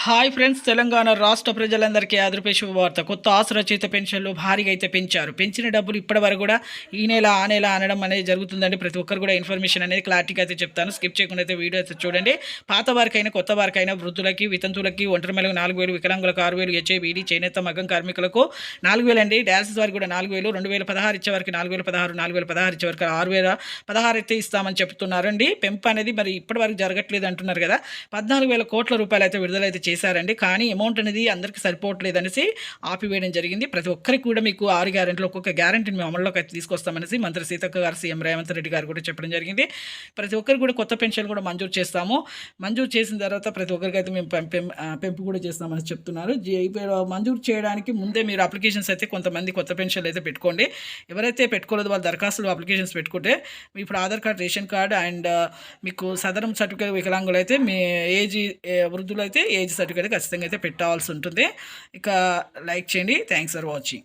Hi friends, Telangana రాష్ట్ర ప్రజలందరికీ ఆదరపే శుభవార్త. కొత్త ఆసరచయిత పెన్షన్లు భారీగా అయితే పెంచారు. పెంచిన డబ్బులు ఇప్పటి వరకు కూడా ఈ నెల ఆ నెల అనడం అనేది జరుగుతుందండి. ప్రతి ఒక్కరు కూడా ఇన్ఫర్మేషన్ అనేది క్లారిటీగా అయితే చెప్తాను. స్కిప్ చేయకుండా అయితే వీడియో అయితే చూడండి. పాత వారికైనా కొత్త వారికైనా వృద్ధులకి, వితంతువులకి, ఒంటరి మహిళలకు 4,000, వికలాంగులకు 6,000, హెచ్ఐబీడీ, చేనేత మగ్గం కార్మికులకు 4,000 అండి. డయాలసిస్ వారికి కూడా 4,000, 2016 ఇచ్చేవారికి 4,016, 4,016 ఇచ్చేవారికి 6,016 అయితే ఇస్తామని చెప్తున్నారండి. పెంపు అనేది మరి ఇప్పటి వరకు జరగట్లేదు అంటున్నారు కదా. 14,000 కోట్ల రూపాయలు అయితే విడుదలైతే చేశారండి. కానీ అమౌంట్ అనేది అందరికీ సరిపోవట్లేదు అనేసి ఆపివేయడం జరిగింది. ప్రతి ఒక్కరికి కూడా మీకు 6 గ్యారెంటీలు ఒక్కొక్క గ్యారెంటీని మేము అమల్లోకి అయితే తీసుకొస్తామనేసి మంత్రి సీతక్క గారు, సీఎం రేవంత్ రెడ్డి గారు కూడా చెప్పడం జరిగింది. ప్రతి ఒక్కరికి కూడా కొత్త పెన్షన్ కూడా మంజూరు చేస్తాము. మంజూరు చేసిన తర్వాత ప్రతి ఒక్కరికి అయితే మేము పెంపు కూడా చేస్తామని చెప్తున్నారు. మంజూరు చేయడానికి ముందే మీరు అప్లికేషన్స్ అయితే కొంతమంది కొత్త పెన్షన్లు అయితే పెట్టుకోండి. ఎవరైతే పెట్టుకోలేదో వాళ్ళు దరఖాస్తులు అప్లికేషన్స్ పెట్టుకుంటే ఇప్పుడు Aadhaar card, ration card and మీకు సదరం సర్టిఫికేట్, వికలాంగులు అయితే మీ ఏజ్, వృద్ధులు అయితే ఏజ్ సర్టిఫికేట్ ఖచ్చితంగా అయితే పెట్టాల్సి ఉంటుంది. ఇక లైక్ చేయండి. Thanks for watching.